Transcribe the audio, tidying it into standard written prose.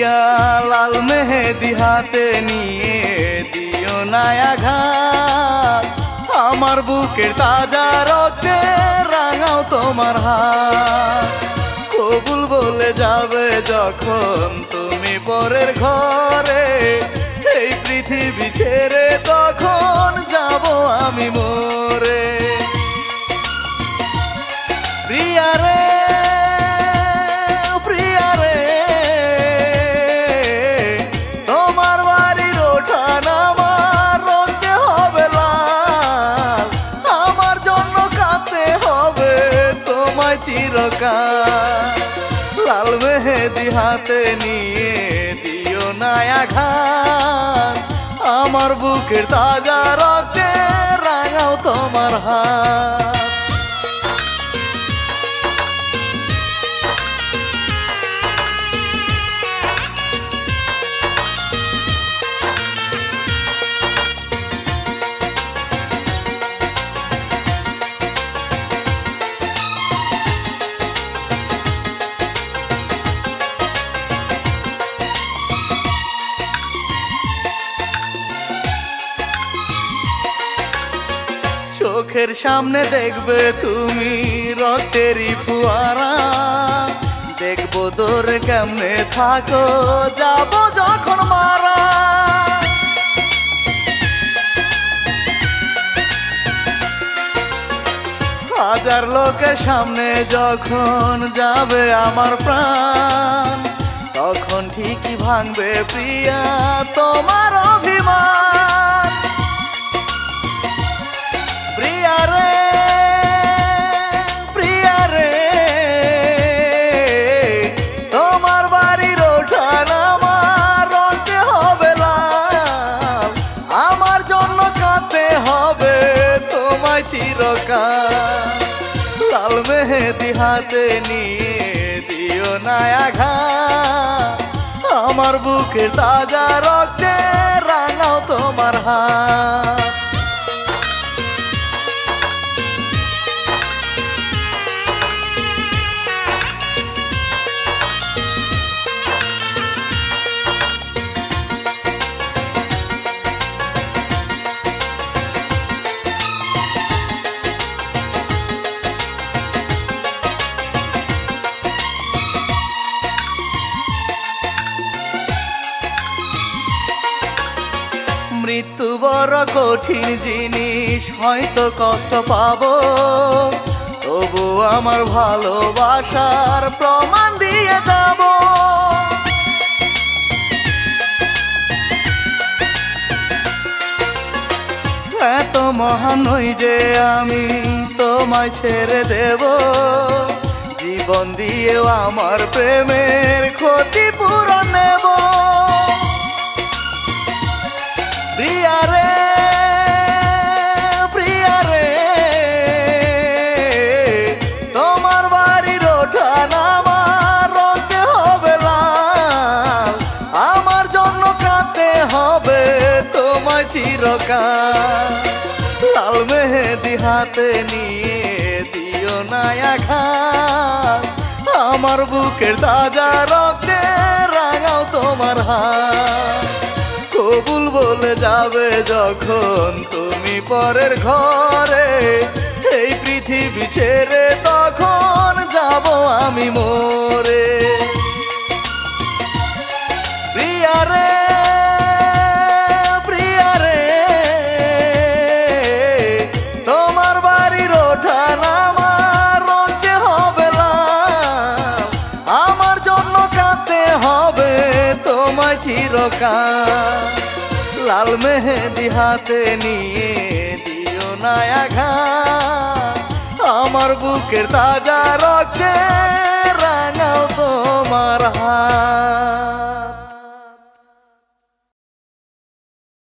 প্রিয়া লাল মেহেদি হাতে নিয়ে দিও না আঘাত, আমার বুকের তাজা রক্তে রাঙাও তোমার হাত। কবুল বলে যাবে যখন তুমি পরের ঘরে, এই পৃথিবী ছেড়ে তখন যাব আমি মরে। প্রিয়া রে প্রিয়া রে, তোমার বাড়ির ওঠান আমার রঙে হবে লাল, আমার জন্য কাঁদতে হবে তোমায় চিরকাল। লাল মেহেদি হাতে নিয়ে দিও না আঘাত, আমার বুকের তাজা রক্তে রাঙাও তোমার হাত। চোখের সামনে দেখবে তুমি রক্তেরই ফোয়ারা, দেখবো দূরে কেমনে থাকো যাব যখন মারা। হাজার লোকের সামনে যখন যাবে আমার প্রাণ, তখন ঠিকই ভাঙবে প্রিয়া তোমার অভিমান। প্রিয়া রে প্রিয়া রে, তোমার বাড়ির ওঠান আমার রঙতে হবে লাল, আমার জন্য কাঁদতে হবে তোমায় চিরকাল। লাল মেহেদি হাতে নিয়ে দিও না আঘাত, আমার বুকের তাজা রক্তে রাঙাও তোমার হাত। মৃত্যু বড় কঠিন জিনিস, হয়তো কষ্ট পাবো, তবু আমার ভালোবাসার প্রমাণ দিয়ে যাব। এত মহান নই যে আমি তোমায় ছেড়ে দেব, জীবন দিয়েও আমার প্রেমের ক্ষতিপূরণ নেব। প্রিয়া রে প্রিয়া রে, তোমার বাড়ির ওঠান আমার রঙতে হবে লাল, আমার জন্য কাঁদতে হবে তোমায় চিরকাল। লাল মেহেদি হাতে নিয়ে দিও না আঘাত, আমার বুকের তাজা রক্তে রাঙাও তোমার হাত। কবুল বলে যাবে যখন তুমি পরের ঘরে, এই পৃথিবী ছেড়ে তখন যাব আমি মরে। প্রিয়া রে প্রিয়া রে, তোমার বাড়ির ওঠান আমার রঙতে হবে লাল, আমার জন্য কাঁদতে হবে তোমায় চিরকাল। লাল মেহেদি হাতে নিয়ে দিও না আঘাত, আমার বুকের তাজা রক্তে রাঙাও তোমার হাত।